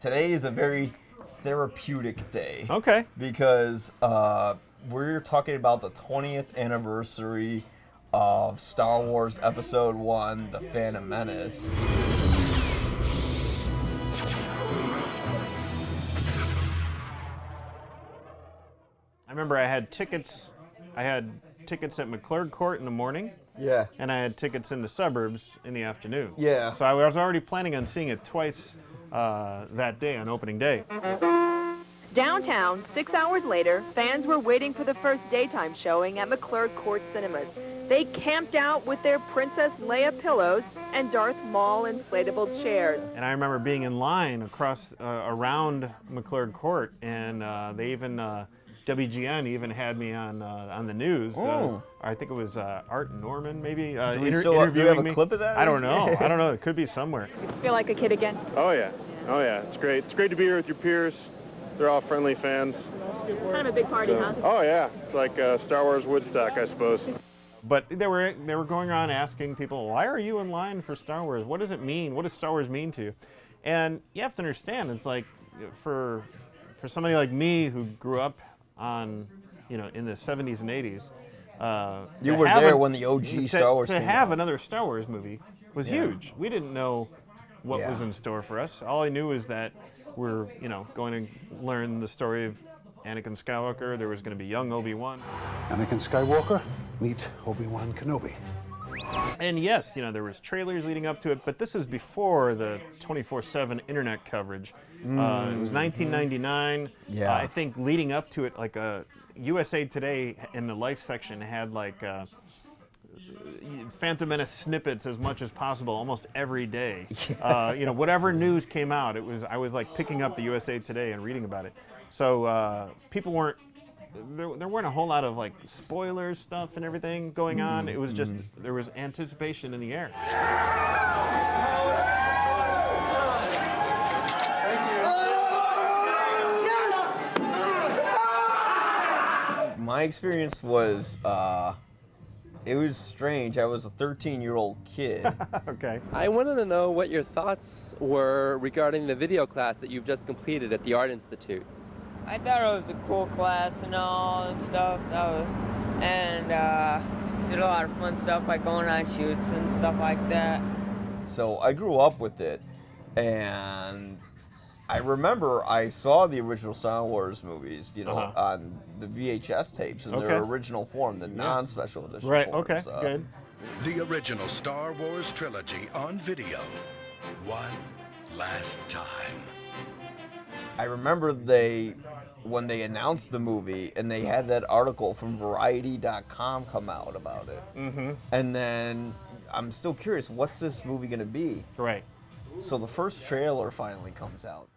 today is a very therapeutic day. Okay. Because we're talking about the 20th anniversary of Star Wars Episode 1, The Phantom Menace. I remember I had tickets at McClurg Court in the morning. Yeah. And I had tickets in the suburbs in the afternoon. Yeah. So I was already planning on seeing it twice that day, on opening day. Downtown, 6 hours later, fans were waiting for the first daytime showing at McClurg Court Cinemas. They camped out with their Princess Leia pillows and Darth Maul inflatable chairs. And I remember being in line across, around McClurg Court, and they even, WGN even had me on the news. I think it was Art Norman, maybe, do you interviewing have me. a clip of that? I don't know. I don't know. It could be somewhere. Feel like a kid again? Oh, yeah. Oh, yeah. It's great. It's great to be here with your peers. They're all friendly fans. Kind of a big party, huh? Oh, yeah. It's like Star Wars Woodstock, I suppose. But they were going around asking people, why are you in line for Star Wars? What does it mean? What does Star Wars mean to you? And you have to understand, it's like for somebody like me who grew up on, in the 70s and 80s. You were there when the OG Star Wars came out. To have another Star Wars movie was huge. We didn't know what was in store for us. All I knew is that we're, going to learn the story of Anakin Skywalker. There was going to be young Obi-Wan. Anakin Skywalker, meet Obi-Wan Kenobi. And yes, there was trailers leading up to it, but this is before the 24/7 internet coverage. It was 1999. Yeah. I think leading up to it, like USA Today in the Life section had like Phantom Menace snippets as much as possible almost every day. Whatever news came out, I was like picking up the USA Today and reading about it. So people weren't. There weren't a whole lot of like spoilers stuff and everything going on. It was just there was anticipation in the air. My experience was, it was strange. I was a 13-year-old kid. Okay. I wanted to know what your thoughts were regarding the video class that you've just completed at the Art Institute. I thought it was a cool class and all and stuff. Did a lot of fun stuff like going on shoots and stuff like that. So I grew up with it, and I remember I saw the original Star Wars movies, on the VHS tapes in their original form, the non-special edition forms. Okay, good. The original Star Wars trilogy on video, one last time. I remember when they announced the movie, and they had that article from Variety.com come out about it. Mm-hmm. And then I'm still curious, what's this movie going to be? Right. So the first trailer finally comes out.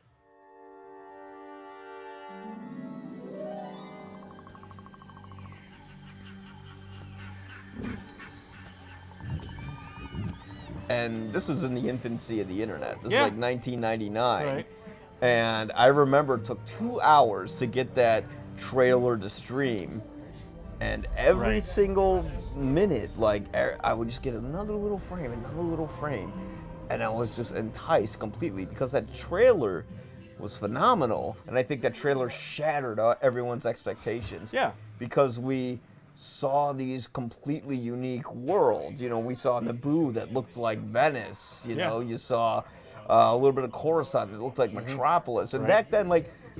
And this was in the infancy of the internet. This is like 1999. Right. And I remember it took 2 hours to get that trailer to stream. And every single minute, I would just get another little frame. And I was just enticed completely because that trailer was phenomenal. And I think that trailer shattered everyone's expectations. Yeah. Because we saw these completely unique worlds. We saw Naboo that looked like Venice. You saw a little bit of Coruscant that looked like Metropolis. And back then,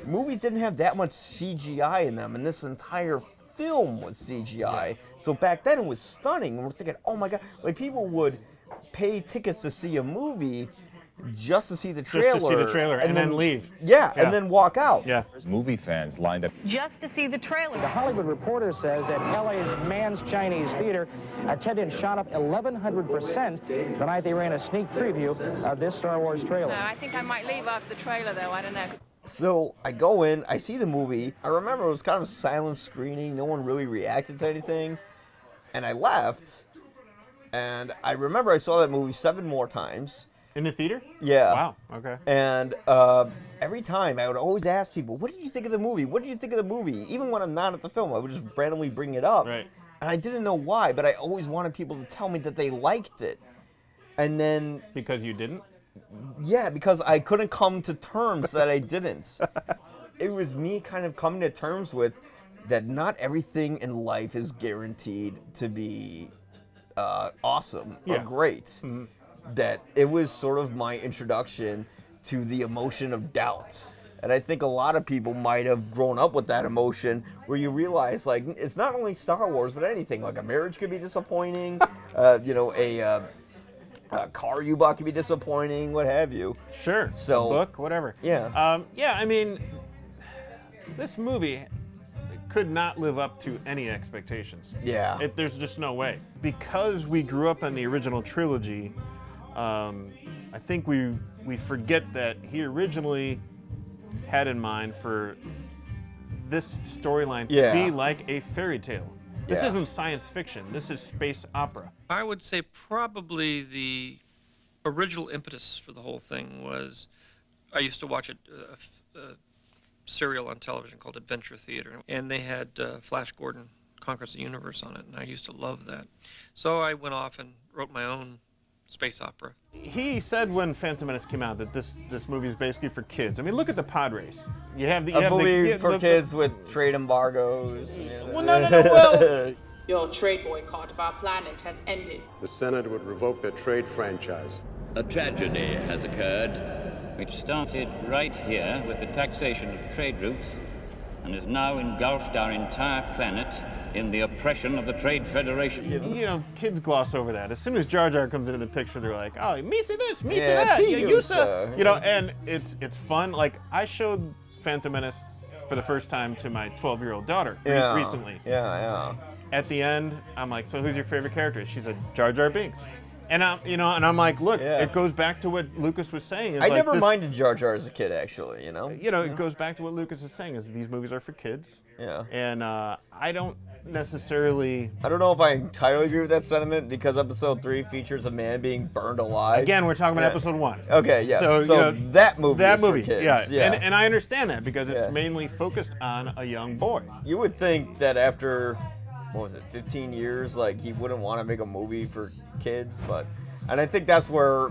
movies didn't have that much CGI in them, and this entire film was CGI. So back then it was stunning, and we're thinking, oh my God, people would pay tickets to see a movie just to see the trailer. Just to see the trailer and then leave. Yeah, and then walk out. Yeah. Movie fans lined up just to see the trailer. The Hollywood Reporter says that LA's Mann's Chinese Theater attendance shot up 1,100% the night they ran a sneak preview of this Star Wars trailer. I think I might leave after the trailer, though. I don't know. So I go in, I see the movie. I remember it was kind of a silent screening. No one really reacted to anything. And I left. And I remember I saw that movie 7 more times. In the theater? Yeah. Wow, okay. And every time I would always ask people, what did you think of the movie? What did you think of the movie? Even when I'm not at the film, I would just randomly bring it up. Right. And I didn't know why, but I always wanted people to tell me that they liked it. And then... Because you didn't? Yeah, because I couldn't come to terms that I didn't. It was me kind of coming to terms with that not everything in life is guaranteed to be awesome or great. Mm-hmm. That it was sort of my introduction to the emotion of doubt. And I think a lot of people might have grown up with that emotion where you realize, like, it's not only Star Wars, but anything. Like, a marriage could be disappointing, a car you bought could be disappointing, what have you. Sure, so, a book, whatever. Yeah. I mean, this movie could not live up to any expectations. Yeah. There's just no way. Because we grew up on the original trilogy, I think we forget that he originally had in mind for this storyline to be like a fairy tale. This isn't science fiction. This is space opera. I would say probably the original impetus for the whole thing was, I used to watch a serial on television called Adventure Theater, and they had Flash Gordon Conquers the Universe on it, and I used to love that. So I went off and wrote my own space opera. He said when Phantom Menace came out that this movie is basically for kids. I mean, look at the pod race. You have the movie for kids with trade embargoes. Well, no. Well, your trade boycott of our planet has ended. The Senate would revoke their trade franchise. A tragedy has occurred, which started right here with the taxation of trade routes and has now engulfed our entire planet in the oppression of the Trade Federation. You know, kids gloss over that. As soon as Jar Jar comes into the picture, they're like, "Oh, me see this, me see that, you see." You know, and it's fun. Like, I showed Phantom Menace for the first time to my 12-year-old daughter recently. Yeah. At the end, I'm like, "So who's your favorite character?" She said, "Jar Binks." And I'm like, look, it goes back to what Lucas was saying. I never minded Jar Jar as a kid, actually. It goes back to what Lucas is saying: is these movies are for kids. Yeah. And I don't necessarily. I don't know if I entirely agree with that sentiment because Episode 3 features a man being burned alive. Again, we're talking about Episode 1. Okay, yeah. So that movie is for kids. Yeah. And I understand that because it's mainly focused on a young boy. You would think that after, 15 years, like, he wouldn't want to make a movie for kids, and I think that's where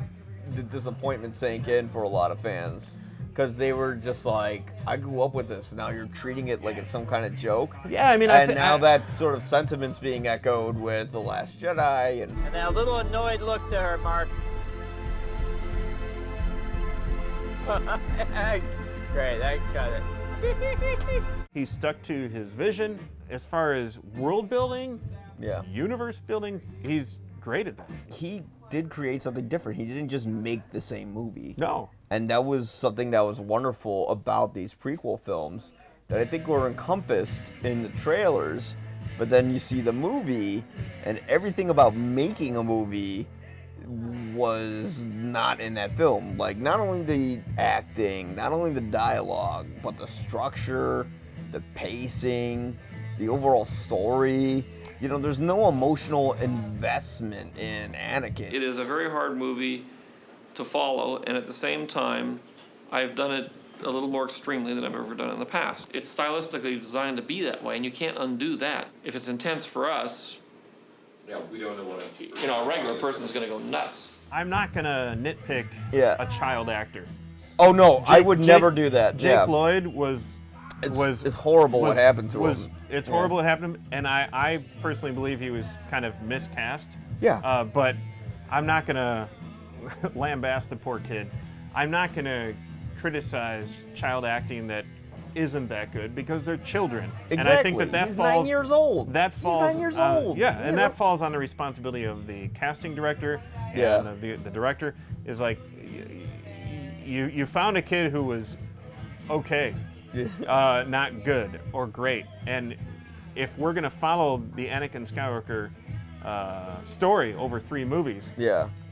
the disappointment sank in for a lot of fans. Because they were just like, I grew up with this. Now you're treating it like it's some kind of joke. Yeah, I mean, now that sort of sentiment's being echoed with The Last Jedi and that little annoyed look to her, Mark. Great, I got it. He stuck to his vision as far as world building, universe building. He's great at that. He did create something different. He didn't just make the same movie. No. And that was something that was wonderful about these prequel films that I think were encompassed in the trailers, but then you see the movie and everything about making a movie was not in that film. Like, not only the acting, not only the dialogue, but the structure, the pacing, the overall story. There's no emotional investment in Anakin. It is a very hard movie to follow, and at the same time, I've done it a little more extremely than I've ever done in the past. It's stylistically designed to be that way, and you can't undo that. If it's intense for us, we don't know what a regular person's going to go nuts. I'm not going to nitpick a child actor. Oh no, I would never do that. Jake Lloyd was it's horrible what happened to him. It's horrible what happened to him, and I personally believe he was kind of miscast. Yeah. But I'm not going to lambaste the poor kid. I'm not going to criticize child acting that isn't that good because they're children. Exactly. And I think that He's falls 9 years old. That falls. He's 9 years old. Yeah, and that falls on the responsibility of the casting director and the director. Is like, you found a kid who was okay, not good or great, and if we're gonna follow the Anakin Skywalker story over 3 movies,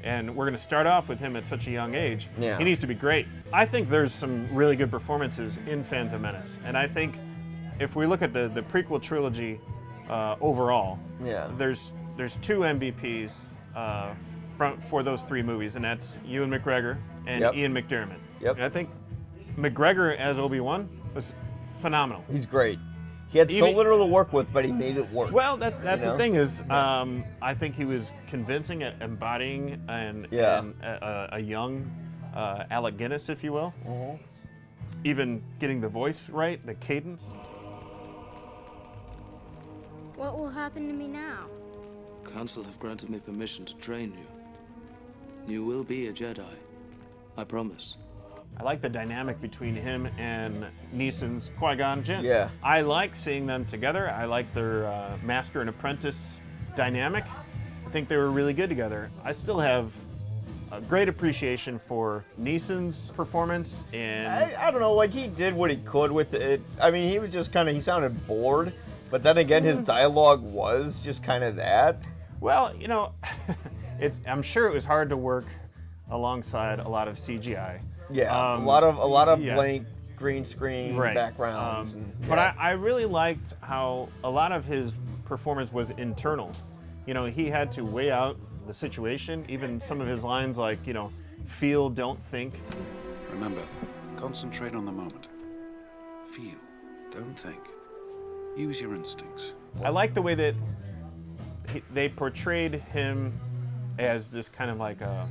and we're going to start off with him at such a young age, he needs to be great. I think there's some really good performances in Phantom Menace, and I think if we look at the prequel trilogy overall, there's 2 MVPs for those 3 movies, and that's Ewan McGregor and Ian McDermott. And I think McGregor as Obi-Wan was phenomenal. He's great. He had so little to work with, but he made it work. Well, that's the thing is, I think he was convincing at embodying a young Alec Guinness, if you will. Even getting the voice right, the cadence. What will happen to me now? Council have granted me permission to train you. You will be a Jedi. I promise. I like the dynamic between him and Neeson's Qui-Gon Jinn. Yeah. I like seeing them together. I like their master and apprentice dynamic. I think they were really good together. I still have a great appreciation for Neeson's performance, and I don't know, like he did what he could with it. I mean, he was just kind of, he sounded bored, but then again, his dialogue was just kind of that. Well, you know, I'm sure it was hard to work alongside a lot of CGI. Yeah, a lot of yeah. blank green screen backgrounds. But I really liked how a lot of his performance was internal. You know, he had to weigh out the situation. Even some of his lines like, you know, feel, don't think. Remember, concentrate on the moment. Feel, don't think. Use your instincts. I like the way that they portrayed him as this kind of like a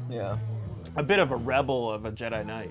bit of a rebel of a Jedi Knight,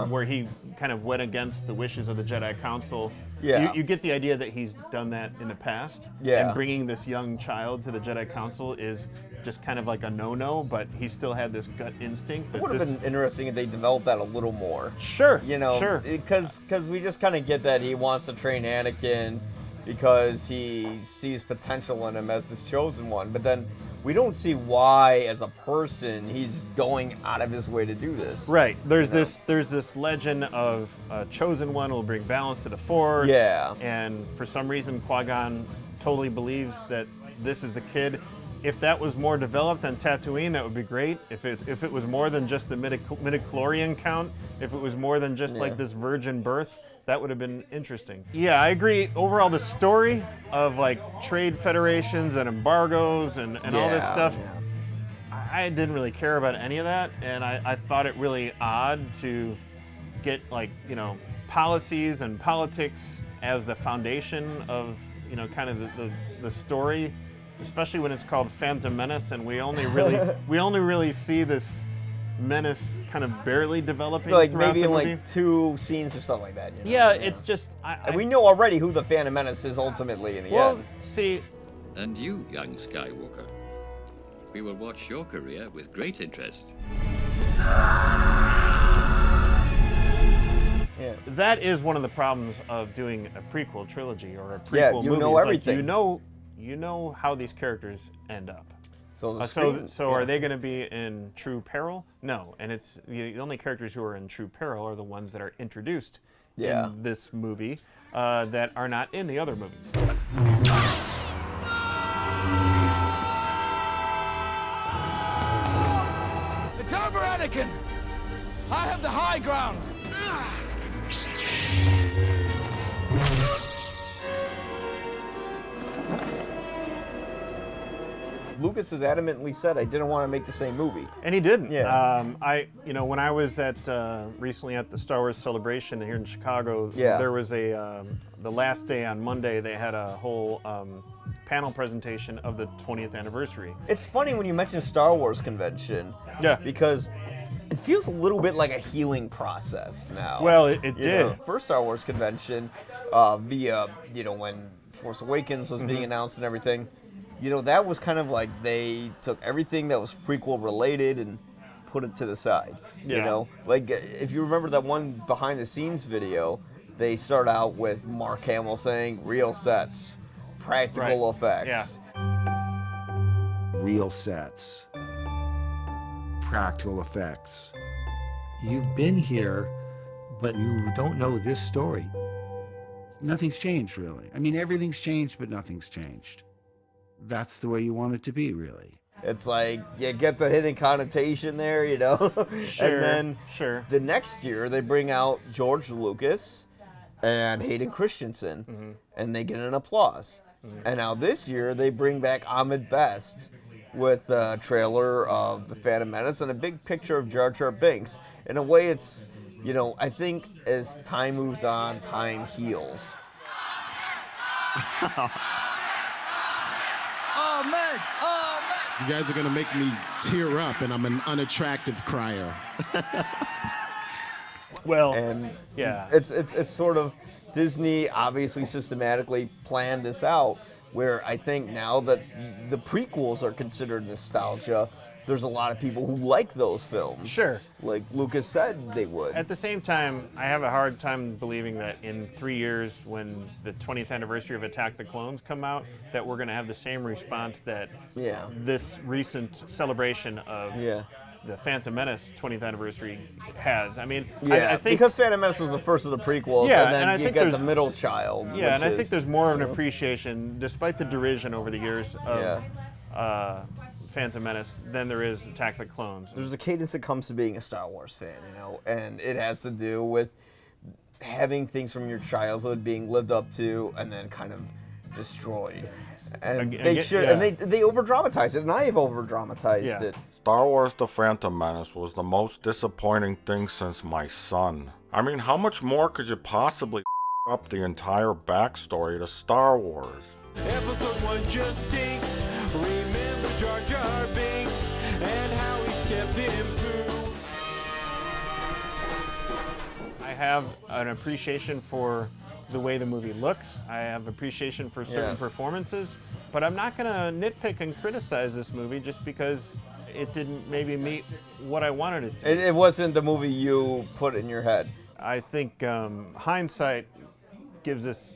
where he kind of went against the wishes of the Jedi Council. Yeah. You get the idea that he's done that in the past. Yeah. And bringing this young child to the Jedi Council is just kind of like a no-no, but he still had this gut instinct. It would have been interesting if they developed that a little more. Sure. You know, sure. Because we just kind of get that he wants to train Anakin because he sees potential in him as this chosen one, but then we don't see why, as a person, he's going out of his way to do this. Right. There's this legend of a chosen one will bring balance to the Force. Yeah. And for some reason, Qui-Gon totally believes that this is the kid. If that was more developed on Tatooine, that would be great. If it was more than just the midichlorian count, if it was more than just like this virgin birth, that would have been interesting. Yeah, I agree. Overall, the story of like trade federations and embargoes and all this stuff, I didn't really care about any of that, and I thought it really odd to get like, you know, policies and politics as the foundation of, you know, kind of the story, especially when it's called Phantom Menace, and we only really see this menace kind of barely developing, like throughout maybe the in movie. like 2 scenes or something like that. You know? Yeah, it's just and we know already who the Phantom Menace is ultimately in the end. See, and you, young Skywalker, we will watch your career with great interest. Yeah. That is one of the problems of doing a prequel trilogy or a prequel movie. You know everything. Like you know how these characters end up. So are they going to be in true peril? No, and it's the only characters who are in true peril are the ones that are introduced in this movie that are not in the other movies. It's over, Anakin! I have the high ground! Lucas has adamantly said I didn't want to make the same movie. And he didn't. Yeah. When I was at recently at the Star Wars Celebration here in Chicago, Yeah. there was the last day on Monday, they had a whole panel presentation of the 20th anniversary. It's funny when you mention Star Wars convention. Yeah. Because it feels a little bit like a healing process now. Well, it did. You know, first Star Wars convention, via, when Force Awakens was being announced and everything, that was kind of like they took everything that was prequel related and put it to the side. Yeah. Like if you remember that one behind the scenes video, they start out with Mark Hamill saying real sets, practical effects. Real sets, practical effects. You've been here, but you don't know this story. Nothing's changed, really. I mean, everything's changed, but nothing's changed. That's the way you want it to be, really. It's like, you get the hidden connotation there, Sure, and then the next year they bring out George Lucas and Hayden Christensen, and they get an applause. And now this year they bring back Ahmed Best with a trailer of The Phantom Menace and a big picture of Jar Binks. In a way, it's, I think as time moves on, time heals. Ahmed! Ahmed! You guys are going to make me tear up, and I'm an unattractive crier. Well, and yeah. It's sort of, Disney obviously systematically planned this out, where I think now that the prequels are considered nostalgia, there's a lot of people who like those films. Sure. Like Lucas said they would. At the same time, I have a hard time believing that in 3 years, when the 20th anniversary of Attack the Clones come out, that we're going to have the same response that this recent celebration of the Phantom Menace 20th anniversary has. I mean, I think because Phantom Menace was the first of the prequels, and then you get the middle child. Yeah, and I think there's more of an appreciation, despite the derision over the years of Phantom Menace, than there is Attack the Clones. There's a cadence that comes to being a Star Wars fan, you know, and it has to do with having things from your childhood being lived up to and then kind of destroyed. And they over dramatize it, and I have over dramatized it. Star Wars The Phantom Menace was the most disappointing thing since my son. I mean, how much more could you possibly up the entire backstory to Star Wars? Episode 1 just stinks. Remember Jar Binks and how he stepped in poo. I have an appreciation for the way the movie looks. I have appreciation for certain performances, but I'm not going to nitpick and criticize this movie just because it didn't maybe meet what I wanted it to. It wasn't the movie you put in your head. I think hindsight gives us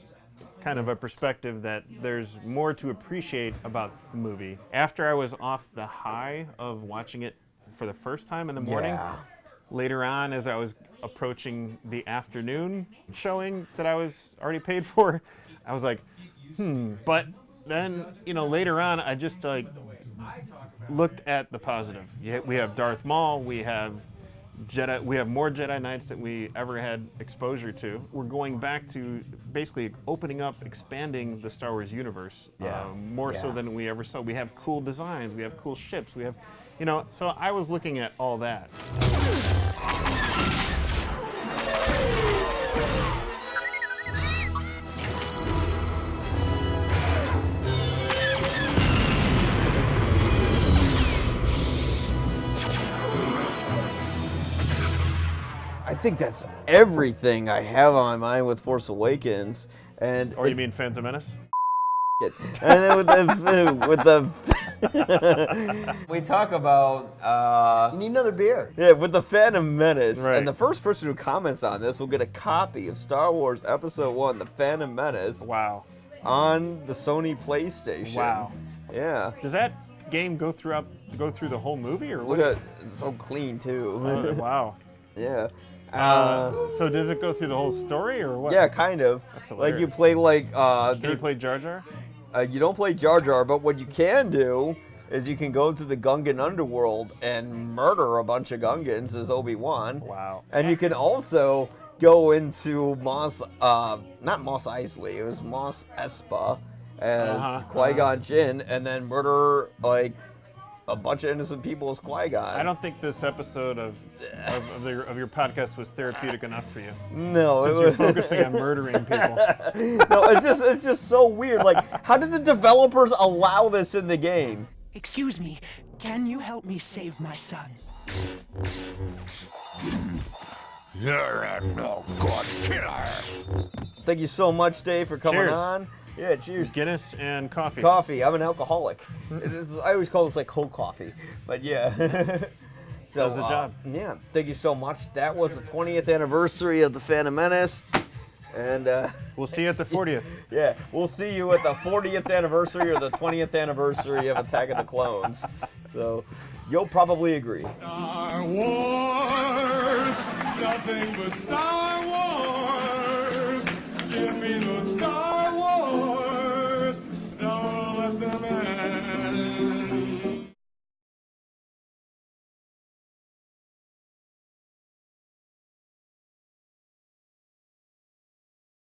kind of a perspective that there's more to appreciate about the movie. After I was off the high of watching it for the first time in the morning, later on as I was approaching the afternoon showing that I was already paid for, I was like, But then, you know, later on I just looked at the positive. We have Darth Maul, we have Jedi, we have more Jedi Knights than we ever had exposure to. We're going back to basically opening up, expanding the Star Wars universe more so than we ever saw. We have cool designs, we have cool ships, we have, you know, so I was looking at all that. I think that's everything I have on my mind with Force Awakens. And or you mean Phantom Menace? And then with the we talk about you need another beer. Yeah, with the Phantom Menace, Right. and the first person who comments on this will get a copy of Star Wars Episode 1: The Phantom Menace. Wow. On the Sony PlayStation. Wow. Yeah. Does that game go through the whole movie, or what? Look at it's so clean too. Oh, wow. Yeah. So does it go through the whole story, or what? Yeah, kind of. That's Like you hilarious. play like. Do you play Jar Jar? You don't play Jar Jar, but what you can do is you can go to the Gungan underworld and murder a bunch of Gungans as Obi-Wan. Wow. And you can also go into not Mos Eisley, it was Mos Espa as Qui-Gon Jinn, and then murder like a bunch of innocent people as Qui-Gon. I don't think this episode of your podcast was therapeutic enough for you. No, since you're focusing on murdering people. No, it's just so weird. Like, how did the developers allow this in the game? Excuse me, can you help me save my son? You're a no good killer. Thank you so much, Dave, for coming Cheers. on. Yeah, cheers. Guinness and coffee. Coffee. I'm an alcoholic. I always call this like cold coffee, but yeah. So, does the job. Yeah. Thank you so much. That was the 20th anniversary of the Phantom Menace, and we'll see you at the 40th. Yeah, we'll see you at the 40th anniversary or the 20th anniversary of Attack of the Clones. So, you'll probably agree. Star Wars, nothing but Star